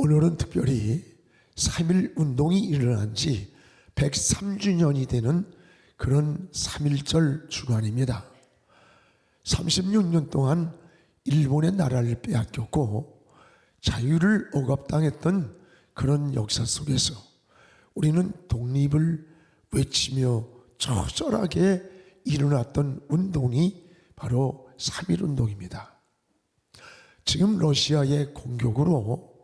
오늘은 특별히 3.1 운동이 일어난 지 103주년이 되는 그런 3.1절 주간입니다. 36년 동안 일본의 나라를 빼앗겼고 자유를 억압당했던 그런 역사 속에서 우리는 독립을 외치며 처절하게 일어났던 운동이 바로 3.1 운동입니다. 지금 러시아의 공격으로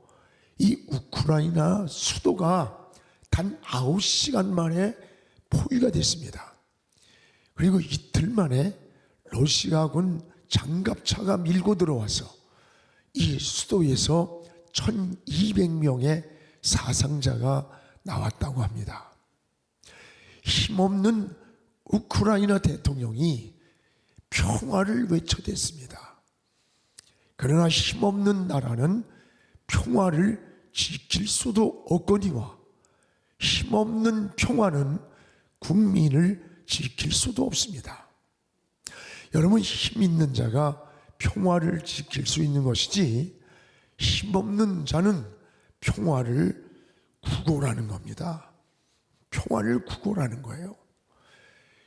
이 우크라이나 수도가 단 9시간 만에 포위가 됐습니다. 그리고 이틀 만에 러시아군 장갑차가 밀고 들어와서 이 수도에서 1200명의 사상자가 나왔다고 합니다. 힘없는 우크라이나 대통령이 평화를 외쳐댔습니다. 그러나 힘없는 나라는 평화를 지킬 수도 없거니와 힘없는 평화는 국민을 지킬 수도 없습니다. 여러분, 힘 있는 자가 평화를 지킬 수 있는 것이지 힘없는 자는 평화를 구걸하는 겁니다. 평화를 구걸하는 거예요.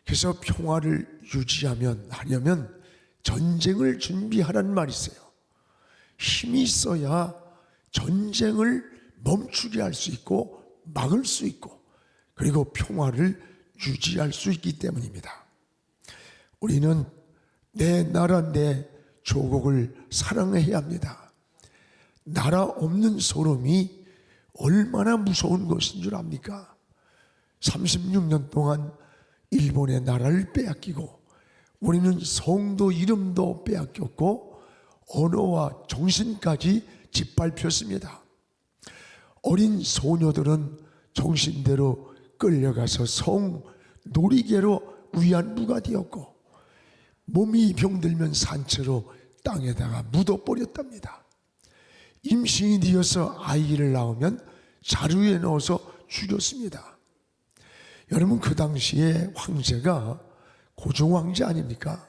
그래서 평화를 하려면 전쟁을 준비하라는 말이 있어요. 힘이 있어야 전쟁을 멈추게 할 수 있고 막을 수 있고 그리고 평화를 유지할 수 있기 때문입니다. 우리는 내 나라 내 조국을 사랑해야 합니다. 나라 없는 소름이 얼마나 무서운 것인 줄 압니까? 36년 동안 일본의 나라를 빼앗기고 우리는 성도 이름도 빼앗겼고 언어와 정신까지 짓밟혔습니다. 어린 소녀들은 정신대로 끌려가서 성 놀이개로 위안부가 되었고 몸이 병들면 산채로 땅에다가 묻어버렸답니다. 임신이 되어서 아이를 낳으면 자루에 넣어서 죽였습니다. 여러분, 그 당시에 황제가 고종 황제 아닙니까?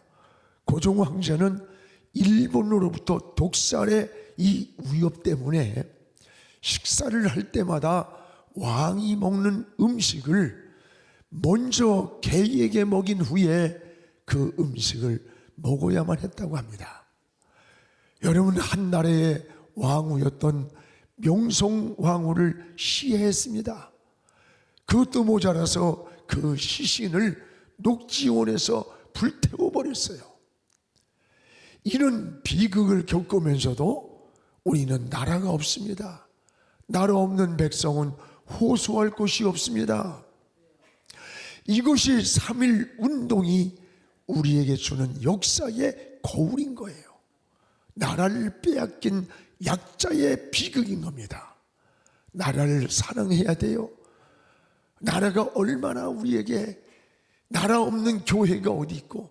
고종 황제는 일본으로부터 독살의 이 위협 때문에 식사를 할 때마다 왕이 먹는 음식을 먼저 개에게 먹인 후에 그 음식을 먹어야만 했다고 합니다. 여러분, 한 나라의 왕후였던 명성황후를 시해했습니다. 그것도 모자라서 그 시신을 녹지원에서 불태워버렸어요. 이런 비극을 겪으면서도 우리는 나라가 없습니다. 나라 없는 백성은 호소할 곳이 없습니다. 이것이 3.1 운동이 우리에게 주는 역사의 거울인 거예요. 나라를 빼앗긴 약자의 비극인 겁니다. 나라를 사랑해야 돼요. 나라가 얼마나 우리에게, 나라 없는 교회가 어디 있고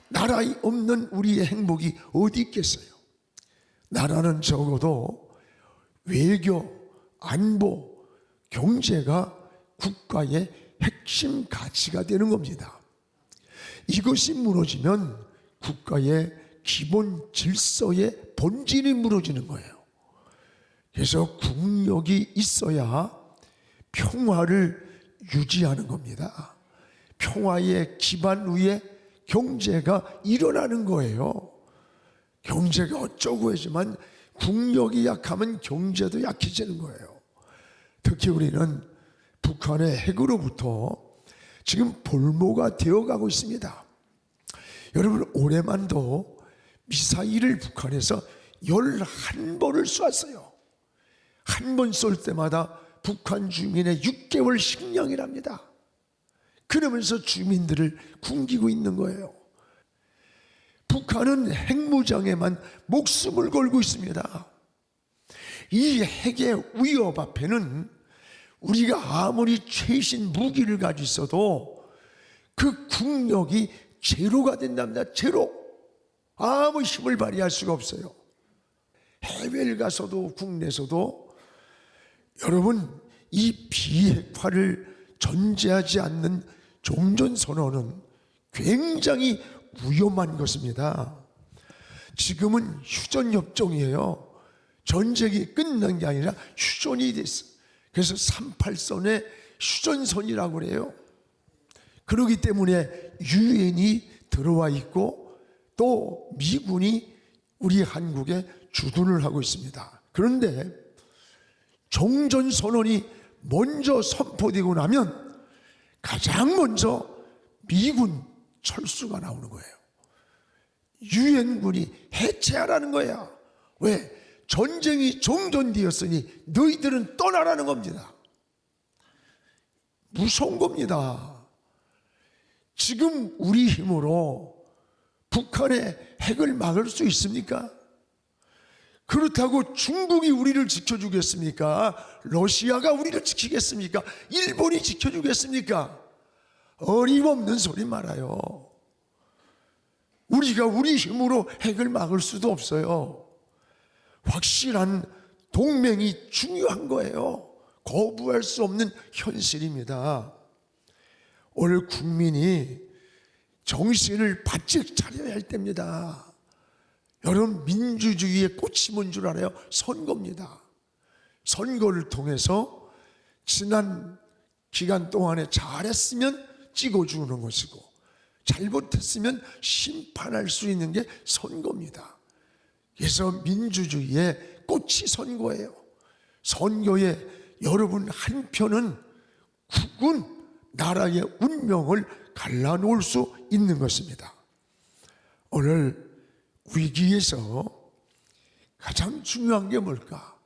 나라 없는 우리의 행복이 어디 있겠어요? 나라는 적어도 외교, 안보, 경제가 국가의 핵심 가치가 되는 겁니다. 이것이 무너지면 국가의 기본 질서의 본질이 무너지는 거예요. 그래서 국력이 있어야 평화를 유지하는 겁니다. 평화의 기반 위에 경제가 일어나는 거예요. 경제가 어쩌고 하지만 국력이 약하면 경제도 약해지는 거예요. 특히 우리는 북한의 핵으로부터 지금 볼모가 되어가고 있습니다. 여러분, 올해만도 미사일을 북한에서 11번을 쐈어요. 한 번 쏠 때마다 북한 주민의 6개월 식량이랍니다. 그러면서 주민들을 굶기고 있는 거예요. 북한은 핵무장에만 목숨을 걸고 있습니다. 이 핵의 위협 앞에는 우리가 아무리 최신 무기를 가지고 있어도 그 국력이 제로가 된답니다. 제로. 아무 힘을 발휘할 수가 없어요. 해외를 가서도 국내에서도 여러분, 이 비핵화를 전제하지 않는 종전선언은 굉장히 위험한 것입니다. 지금은 휴전협정이에요. 전쟁이 끝난 게 아니라 휴전이 됐어. 그래서 38선의 휴전선이라고 그래요. 그렇기 때문에 유엔이 들어와 있고 또 미군이 우리 한국에 주둔을 하고 있습니다. 그런데 종전선언이 먼저 선포되고 나면 가장 먼저 미군 철수가 나오는 거예요. 유엔군이 해체하라는 거야. 왜? 전쟁이 종전되었으니 너희들은 떠나라는 겁니다. 무서운 겁니다. 지금 우리 힘으로 북한의 핵을 막을 수 있습니까? 그렇다고 중국이 우리를 지켜주겠습니까? 러시아가 우리를 지키겠습니까? 일본이 지켜주겠습니까? 어림없는 소리 말아요. 우리가 우리 힘으로 핵을 막을 수도 없어요. 확실한 동맹이 중요한 거예요. 거부할 수 없는 현실입니다. 오늘 국민이 정신을 바짝 차려야 할 때입니다. 여러분, 민주주의의 꽃이 뭔 줄 알아요? 선거입니다. 선거를 통해서 지난 기간 동안에 잘했으면 찍어주는 것이고 잘못했으면 심판할 수 있는 게 선거입니다. 그래서 민주주의의 꽃이 선거예요. 선거에 여러분 한 표는 국군 나라의 운명을 갈라놓을 수 있는 것입니다. 오늘 위기에서 가장 중요한 게 뭘까?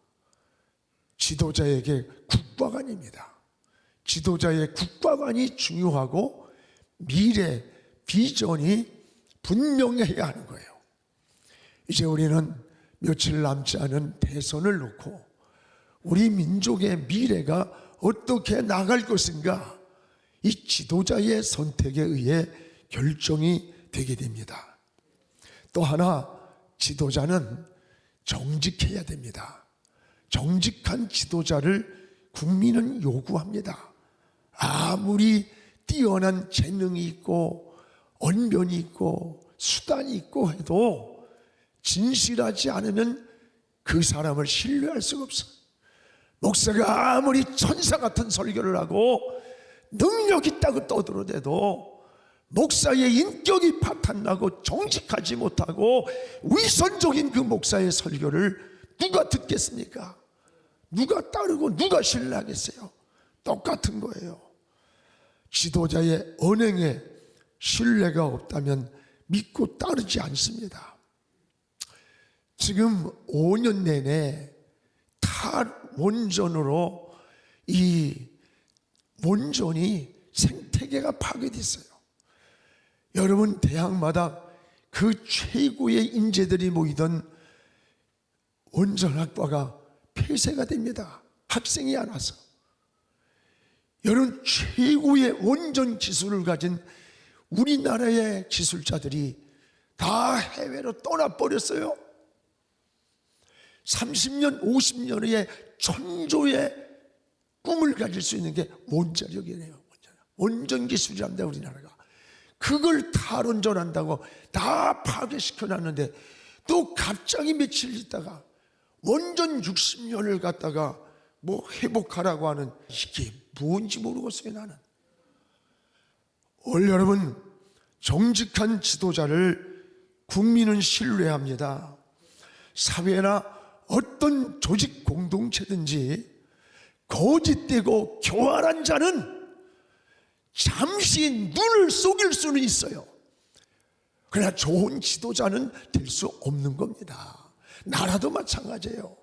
지도자에게 국가관입니다. 지도자의 국가관이 중요하고 미래 비전이 분명해야 하는 거예요. 이제 우리는 며칠 남지 않은 대선을 놓고 우리 민족의 미래가 어떻게 나갈 것인가, 이 지도자의 선택에 의해 결정이 되게 됩니다. 또 하나, 지도자는 정직해야 됩니다. 정직한 지도자를 국민은 요구합니다. 아무리 뛰어난 재능이 있고 언변이 있고 수단이 있고 해도 진실하지 않으면 그 사람을 신뢰할 수가 없어요. 목사가 아무리 천사 같은 설교를 하고 능력 있다고 떠들어대도 목사의 인격이 파탄나고 정직하지 못하고 위선적인 그 목사의 설교를 누가 듣겠습니까? 누가 따르고 누가 신뢰하겠어요? 똑같은 거예요. 지도자의 언행에 신뢰가 없다면 믿고 따르지 않습니다. 지금 5년 내내 탈원전으로 이 원전이 생태계가 파괴됐어요. 여러분, 대학마다 그 최고의 인재들이 모이던 원전학과가 폐쇄가 됩니다. 학생이 안 와서. 여러분, 최고의 원전 기술을 가진 우리나라의 기술자들이 다 해외로 떠나버렸어요. 30년, 50년 후에 천조의 꿈을 가질 수 있는 게 원자력이네요. 원전 기술이랍니다, 우리나라가. 그걸 탈원전한다고 다 파괴시켜놨는데 또 갑자기 며칠 있다가 원전 60년을 갖다가 뭐 회복하라고 하는, 이게 뭔지 모르겠어요, 나는. 오늘 여러분, 정직한 지도자를 국민은 신뢰합니다. 사회나 어떤 조직 공동체든지 거짓되고 교활한 자는 잠시 눈을 속일 수는 있어요. 그러나 좋은 지도자는 될 수 없는 겁니다. 나라도 마찬가지예요.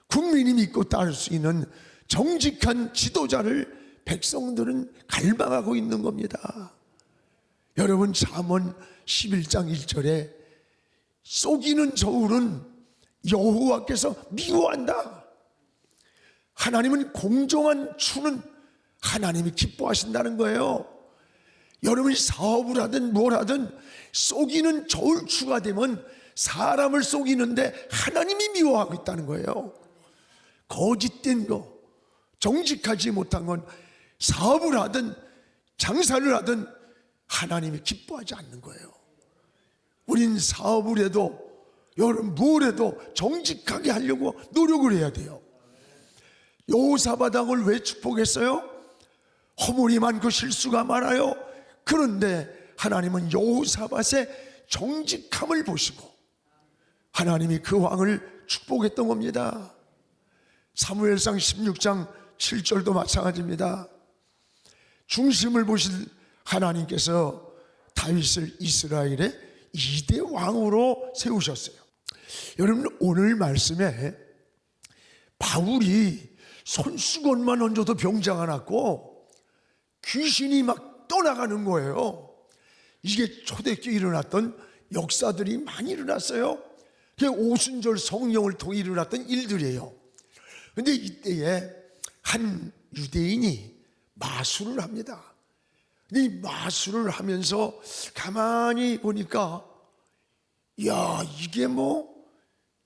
국민이 믿고 따를 수 있는 정직한 지도자를 백성들은 갈망하고 있는 겁니다. 여러분, 잠언 11장 1절에 속이는 저울은 여호와께서 미워한다. 하나님은 공정한 추는 하나님이 기뻐하신다는 거예요. 여러분이 사업을 하든 뭘 하든 속이는 저울추가 되면 사람을 속이는데 하나님이 미워하고 있다는 거예요. 거짓된 거, 정직하지 못한 건 사업을 하든 장사를 하든 하나님이 기뻐하지 않는 거예요. 우린 사업을 해도 여러분 뭘 해도 정직하게 하려고 노력을 해야 돼요. 여호사밧 왕을 왜 축복했어요? 허물이 많고 실수가 많아요. 그런데 하나님은 여호사밧의 정직함을 보시고 하나님이 그 왕을 축복했던 겁니다. 사무엘상 16장 7절도 마찬가지입니다. 중심을 보신 하나님께서 다윗을 이스라엘의 2대 왕으로 세우셨어요. 여러분 오늘 말씀에 바울이 손수건만 얹어도 병자가 났고 귀신이 막 떠나가는 거예요. 이게 초대교회에 일어났던 역사들이 많이 일어났어요. 그게 오순절 성령을 통해 일어났던 일들이에요. 그런데 이때에 한 유대인이 마술을 합니다. 근데 이 마술을 하면서 가만히 보니까 야, 이게 뭐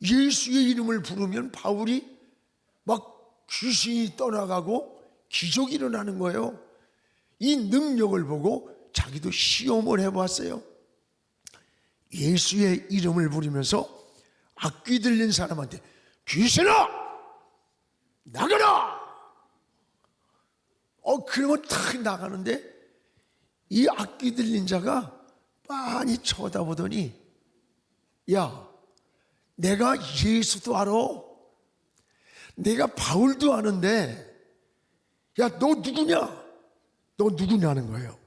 예수의 이름을 부르면 바울이 막 귀신이 떠나가고 기적이 일어나는 거예요. 이 능력을 보고 자기도 시험을 해봤어요. 예수의 이름을 부르면서 악귀 들린 사람한테 귀신아 나가라! 그러면 탁 나가는데 이 악귀 들린 자가 빤히 쳐다보더니 야, 내가 예수도 알아. 내가 바울도 아는데 야, 너 누구냐? 너 누구냐는 거예요.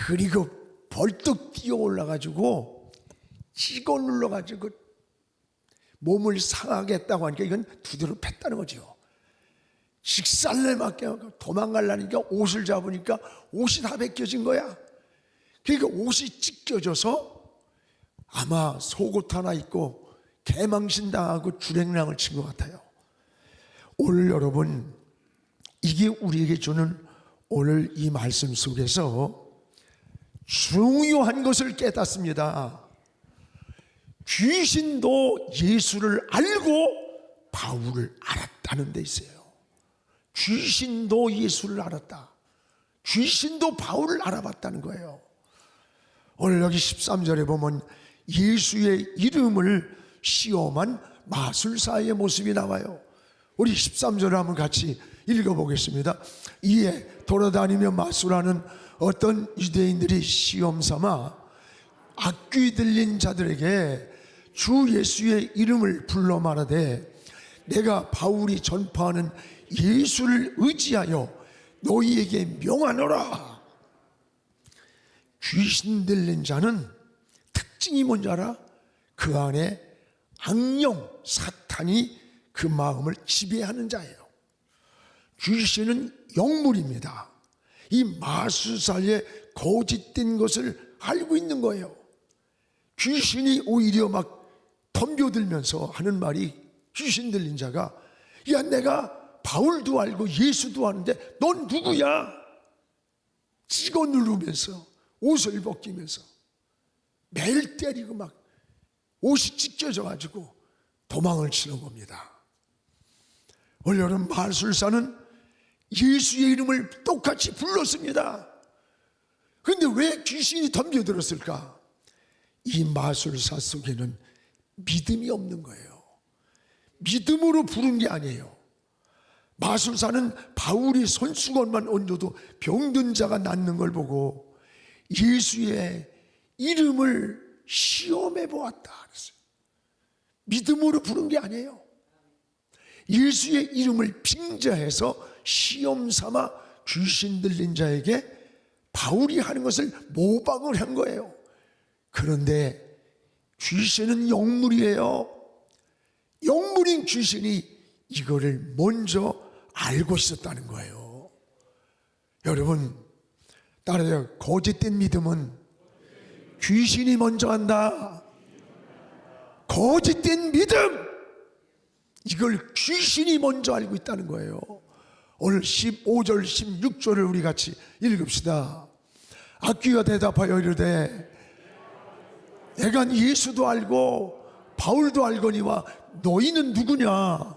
그리고 벌떡 뛰어 올라가지고 찍어 눌러가지고 몸을 상하겠다고 하니까 이건 두드러 팼다는 거죠. 직살내 맞게 도망가려니까 옷을 잡으니까 옷이 다 벗겨진 거야. 그러니까 옷이 찢겨져서 아마 속옷 하나 입고 개망신 당하고 주랭랑을 친 것 같아요. 오늘 여러분 이게 우리에게 주는 오늘 이 말씀 속에서 중요한 것을 깨닫습니다. 귀신도 예수를 알고 바울을 알았다는 데 있어요. 귀신도 예수를 알았다. 귀신도 바울을 알아봤다는 거예요. 오늘 여기 13절에 보면 예수의 이름을 시험한 마술사의 모습이 나와요. 우리 13절을 한번 같이 읽어보겠습니다. 이에 돌아다니며 마술하는 어떤 유대인들이 시험 삼아 악귀 들린 자들에게 주 예수의 이름을 불러 말하되 내가 바울이 전파하는 예수를 의지하여 너희에게 명하노라. 귀신 들린 자는 특징이 뭔지 알아? 그 안에 악령 사탄이 그 마음을 지배하는 자예요. 귀신은 영물입니다. 이 마술사의 거짓된 것을 알고 있는 거예요. 귀신이 오히려 막 덤벼들면서 하는 말이 귀신 들린 자가 야, 내가 바울도 알고 예수도 아는데 넌 누구야? 찍어 누르면서 옷을 벗기면서 매일 때리고 막 옷이 찢겨져 가지고 도망을 치는 겁니다. 오늘 여러분 마술사는 예수의 이름을 똑같이 불렀습니다. 그런데 왜 귀신이 덤벼들었을까? 이 마술사 속에는 믿음이 없는 거예요. 믿음으로 부른 게 아니에요. 마술사는 바울이 손수건만 얹어도 병든 자가 낫는 걸 보고 예수의 이름을 시험해 보았다 그랬어요. 믿음으로 부른 게 아니에요. 예수의 이름을 빙자해서 시험 삼아 귀신 들린 자에게 바울이 하는 것을 모방을 한 거예요. 그런데 귀신은 영물이에요. 영물인 귀신이 이거를 먼저 알고 있었다는 거예요. 여러분 따라요. 거짓된 믿음은 귀신이 먼저 한다. 거짓된 믿음, 이걸 귀신이 먼저 알고 있다는 거예요. 오늘 15절 16절을 우리 같이 읽읍시다. 악귀가 대답하여 이르되 내가 예수도 알고 바울도 알거니와 너희는 누구냐?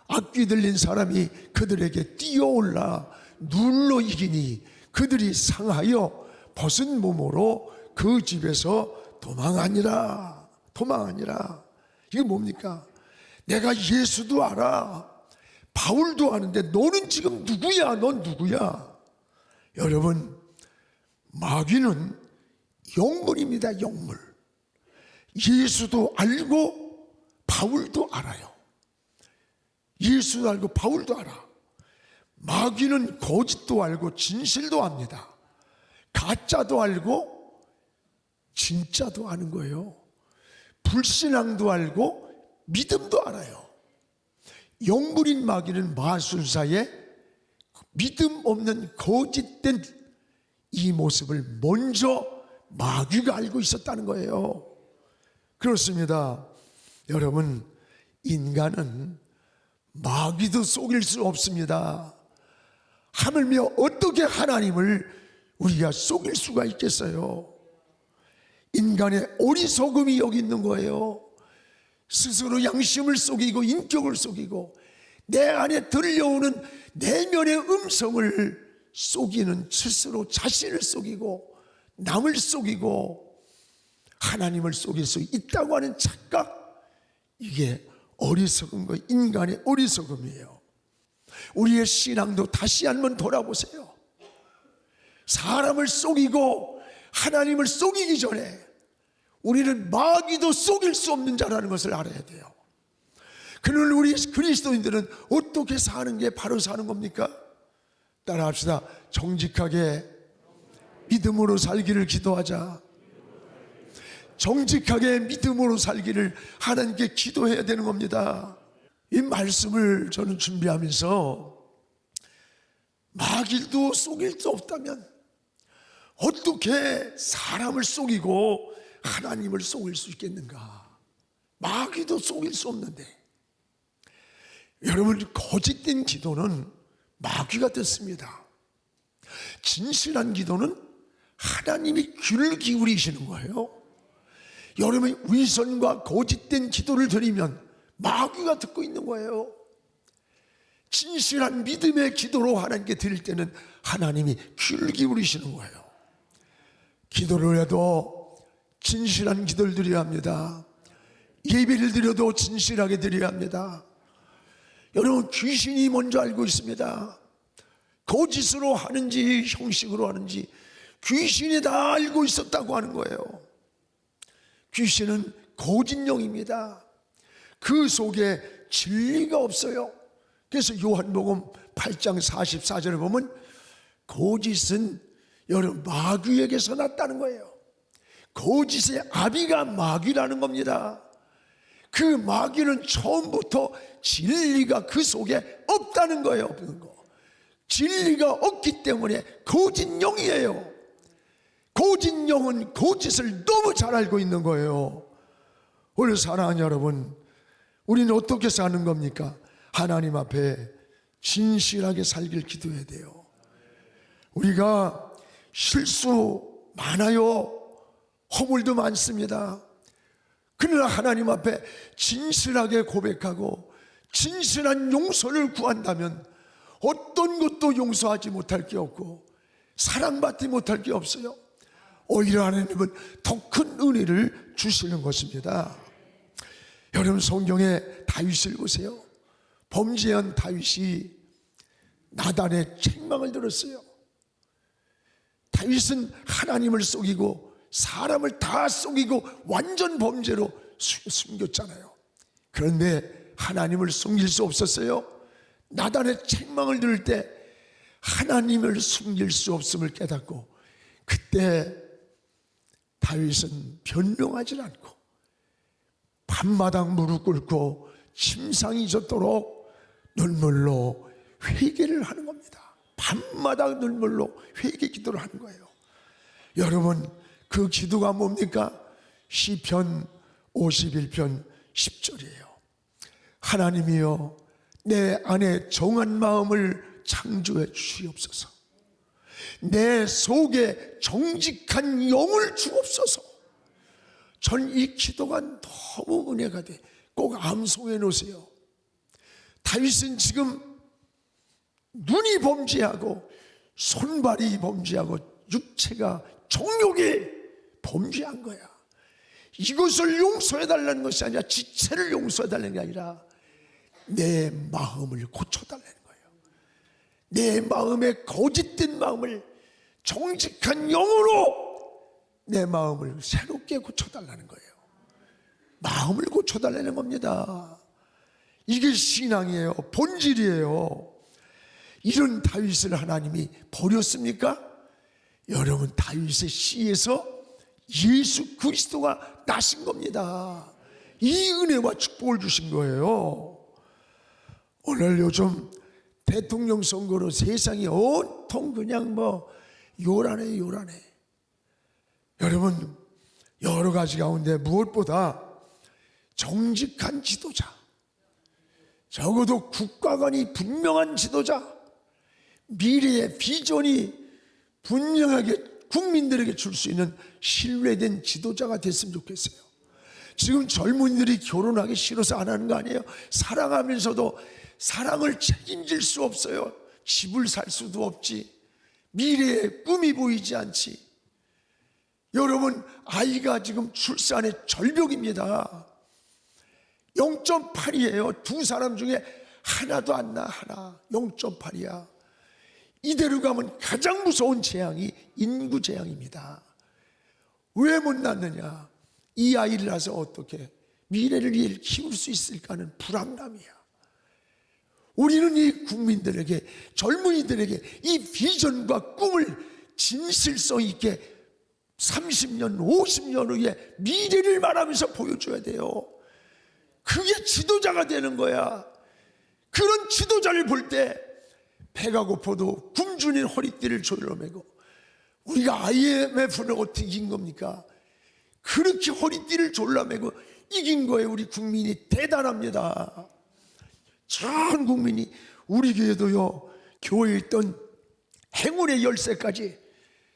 악귀 들린 사람이 그들에게 뛰어올라 눌러 이기니 그들이 상하여 벗은 몸으로 그 집에서 도망하니라. 도망 아니라 이게 뭡니까? 내가 예수도 알아, 바울도 아는데 너는 지금 누구야? 넌 누구야? 여러분, 마귀는 영물입니다. 영물. 예수도 알고 바울도 알아요. 예수도 알고 바울도 알아. 마귀는 거짓도 알고 진실도 압니다. 가짜도 알고 진짜도 아는 거예요. 불신앙도 알고 믿음도 알아요. 영물인 마귀는 마술사의 믿음 없는 거짓된 이 모습을 먼저 마귀가 알고 있었다는 거예요. 그렇습니다. 여러분, 인간은 마귀도 속일 수 없습니다. 하물며 어떻게 하나님을 우리가 속일 수가 있겠어요? 인간의 어리석음이 여기 있는 거예요. 스스로 양심을 속이고 인격을 속이고 내 안에 들려오는 내면의 음성을 속이는, 스스로 자신을 속이고 남을 속이고 하나님을 속일 수 있다고 하는 착각, 이게 어리석은 거, 인간의 어리석음이에요. 우리의 신앙도 다시 한번 돌아보세요. 사람을 속이고 하나님을 속이기 전에 우리는 마귀도 속일 수 없는 자라는 것을 알아야 돼요. 그는 우리 그리스도인들은 어떻게 사는 게 바로 사는 겁니까? 따라합시다. 정직하게 믿음으로 살기를 기도하자. 정직하게 믿음으로 살기를 하나님께 기도해야 되는 겁니다. 이 말씀을 저는 준비하면서 마귀도 속일 수 없다면 어떻게 사람을 속이고 하나님을 속일 수 있겠는가? 마귀도 속일 수 없는데. 여러분, 거짓된 기도는 마귀가 됐습니다. 진실한 기도는 하나님이 귀를 기울이시는 거예요. 여러분이 위선과 거짓된 기도를 드리면 마귀가 듣고 있는 거예요. 진실한 믿음의 기도로 하나님께 드릴 때는 하나님이 귀를 기울이시는 거예요. 기도를 해도 진실한 기도를 드려야 합니다. 예배를 드려도 진실하게 드려야 합니다. 여러분, 귀신이 먼저 알고 있습니다. 거짓으로 하는지 형식으로 하는지 귀신이 다 알고 있었다고 하는 거예요. 귀신은 거짓령입니다. 그 속에 진리가 없어요. 그래서 요한복음 8장 44절을 보면 거짓은 여러분 마귀에게서 났다는 거예요. 거짓의 아비가 마귀라는 겁니다. 그 마귀는 처음부터 진리가 그 속에 없다는 거예요. 없는 거. 진리가 없기 때문에 거짓령이에요. 거짓령은 거짓을 너무 잘 알고 있는 거예요. 오늘 사랑하는 여러분, 우리는 어떻게 사는 겁니까? 하나님 앞에 진실하게 살길 기도해야 돼요. 우리가 실수 많아요. 허물도 많습니다. 그러나 하나님 앞에 진실하게 고백하고 진실한 용서를 구한다면 어떤 것도 용서하지 못할 게 없고 사랑받지 못할 게 없어요. 오히려 하나님은 더 큰 은혜를 주시는 것입니다. 여러분, 성경에 다윗을 보세요. 범죄한 다윗이 나단의 책망을 들었어요. 다윗은 하나님을 속이고 사람을 다 속이고 완전 범죄로 숨겼잖아요. 그런데 하나님을 숨길 수 없었어요. 나단의 책망을 들을 때 하나님을 숨길 수 없음을 깨닫고 그때 다윗은 변명하지 않고 밤마당 무릎 꿇고 침상이 젖도록 눈물로 회개를 하는 겁니다. 밤마당 눈물로 회개 기도를 하는 거예요. 여러분, 그 기도가 뭡니까? 시편 51편 10절이에요. 하나님이여, 내 안에 정한 마음을 창조해 주시옵소서. 내 속에 정직한 영을 주옵소서. 전 이 기도가 너무 은혜가 돼. 꼭 암송해 놓으세요. 다윗은 지금 눈이 범죄하고 손발이 범죄하고 육체가 정욕이 범죄한 거야. 이것을 용서해달라는 것이 아니라 지체를 용서해달라는 게 아니라 내 마음을 고쳐달라는 거예요. 내 마음의 거짓된 마음을 정직한 영으로 내 마음을 새롭게 고쳐달라는 거예요. 마음을 고쳐달라는 겁니다. 이게 신앙이에요. 본질이에요. 이런 다윗을 하나님이 버렸습니까? 여러분, 다윗의 씨에서 예수 그리스도가 나신 겁니다. 이 은혜와 축복을 주신 거예요. 오늘 요즘 대통령 선거로 세상이 온통 그냥 요란해. 여러분, 여러 가지 가운데 무엇보다 정직한 지도자, 적어도 국가관이 분명한 지도자, 미래의 비전이 분명하게 국민들에게 줄 수 있는 신뢰된 지도자가 됐으면 좋겠어요. 지금 젊은이들이 결혼하기 싫어서 안 하는 거 아니에요? 사랑하면서도 사랑을 책임질 수 없어요. 집을 살 수도 없지. 미래의 꿈이 보이지 않지. 여러분, 아이가 지금 출산의 절벽입니다. 0.8이에요. 두 사람 중에 하나도 안 나. 하나 0.8이야. 이대로 가면 가장 무서운 재앙이 인구 재앙입니다. 왜 못 낳느냐? 이 아이를 낳아서 어떻게 미래를 키울 수 있을까 하는 불안감이야. 우리는 이 국민들에게, 젊은이들에게 이 비전과 꿈을 진실성 있게 30년, 50년 후에 미래를 말하면서 보여줘야 돼요. 그게 지도자가 되는 거야. 그런 지도자를 볼 때 배가 고파도 굶주린 허리띠를 졸라매고, 우리가 IMF는 어떻게 이긴 겁니까? 그렇게 허리띠를 졸라매고 이긴 거예요. 우리 국민이 대단합니다. 전 국민이, 우리 교회도요, 교회에 있던 행운의 열쇠까지,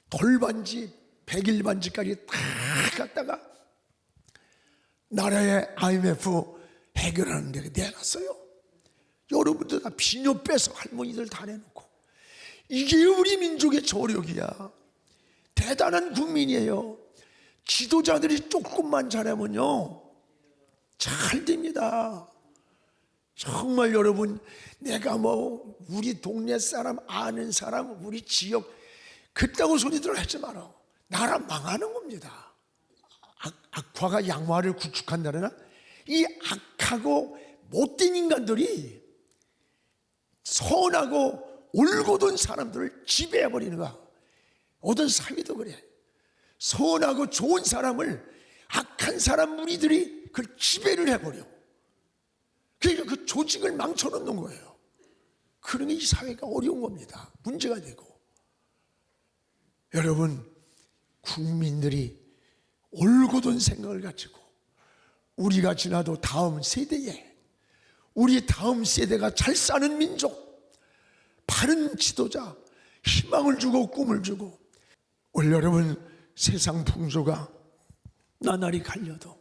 돌반지, 백일반지까지 다 갖다가 나라의 IMF 해결하는 데 내놨어요. 여러분들 다 비뇨 빼서 할머니들 다 내놓고. 이게 우리 민족의 저력이야. 대단한 국민이에요. 지도자들이 조금만 잘하면요, 잘 됩니다. 정말 여러분, 내가 우리 동네 사람, 아는 사람, 우리 지역 그따구 소리들 하지 마라. 나라 망하는 겁니다. 악화가 양화를 구축한다나? 이 악하고 못된 인간들이 선하고 올곧은 사람들을 지배해버리는 거야. 어떤 사회도 그래. 선하고 좋은 사람을 악한 사람 무리들이 그걸 지배를 해버려. 그러니까 그 조직을 망쳐놓는 거예요. 그러니 이 사회가 어려운 겁니다. 문제가 되고. 여러분, 국민들이 올곧은 생각을 가지고 우리가 지나도 다음 세대에, 우리 다음 세대가 잘 사는 민족, 바른 지도자, 희망을 주고 꿈을 주고. 오늘 여러분, 세상 풍조가 나날이 갈려도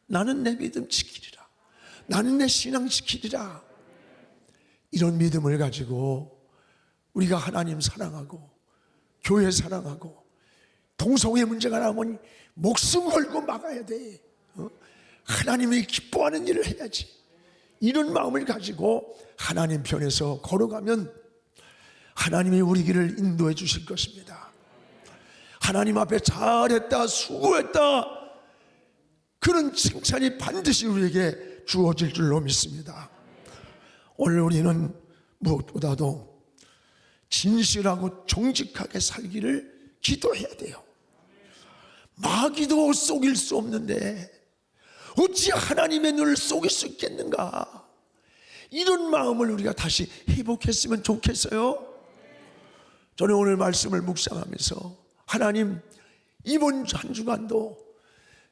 나는 내 믿음 지키리라, 나는 내 신앙 지키리라, 이런 믿음을 가지고 우리가 하나님 사랑하고 교회 사랑하고 동성애 문제가 나오면 목숨 걸고 막아야 돼. 하나님이 기뻐하는 일을 해야지. 이런 마음을 가지고 하나님 편에서 걸어가면 하나님이 우리 길을 인도해 주실 것입니다. 하나님 앞에 잘했다, 수고했다, 그런 칭찬이 반드시 우리에게 주어질 줄로 믿습니다. 오늘 우리는 무엇보다도 진실하고 정직하게 살기를 기도해야 돼요. 마귀도 속일 수 없는데 어찌 하나님의 눈을 속일 수 있겠는가? 이런 마음을 우리가 다시 회복했으면 좋겠어요. 저는 오늘 말씀을 묵상하면서, 하나님, 이번 한 주간도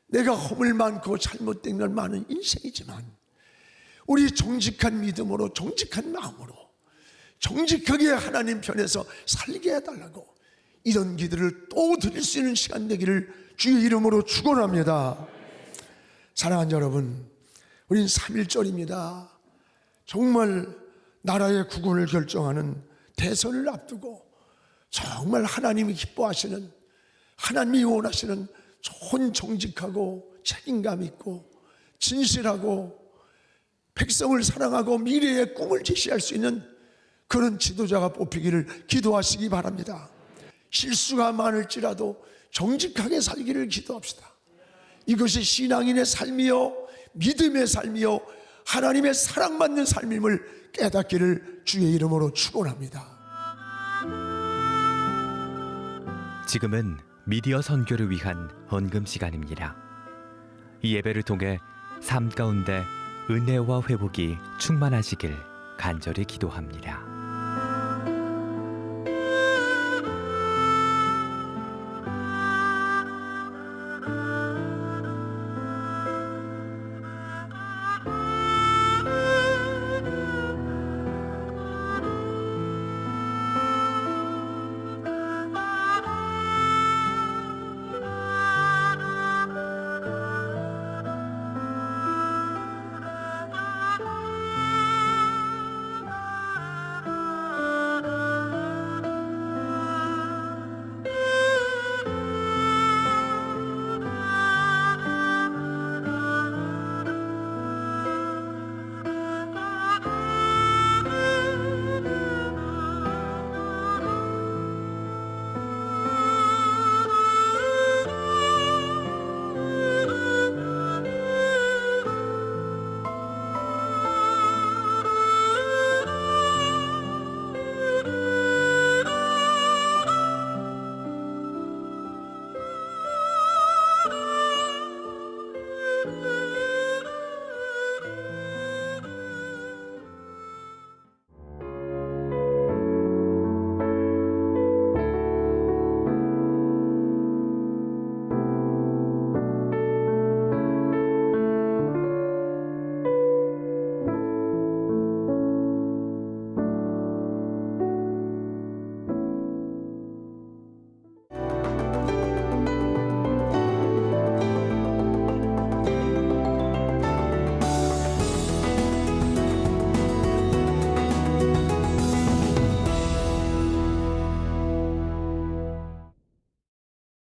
내가 허물 많고 잘못된 건 많은 인생이지만 우리 정직한 믿음으로, 정직한 마음으로 정직하게 하나님 편에서 살게 해달라고, 이런 기도를 또 드릴 수 있는 시간 되기를 주의 이름으로 축원합니다. 사랑하는 여러분, 우린 3.1절입니다. 정말 나라의 구원을 결정하는 대선을 앞두고 정말 하나님이 기뻐하시는, 하나님이 원하시는 좋은 정직하고 책임감 있고 진실하고 백성을 사랑하고 미래의 꿈을 제시할 수 있는 그런 지도자가 뽑히기를 기도하시기 바랍니다. 실수가 많을지라도 정직하게 살기를 기도합시다. 이것이 신앙인의 삶이요 믿음의 삶이요 하나님의 사랑받는 삶임을 깨닫기를 주의 이름으로 축원합니다. 지금은 미디어 선교를 위한 헌금 시간입니다. 이 예배를 통해 삶 가운데 은혜와 회복이 충만하시길 간절히 기도합니다.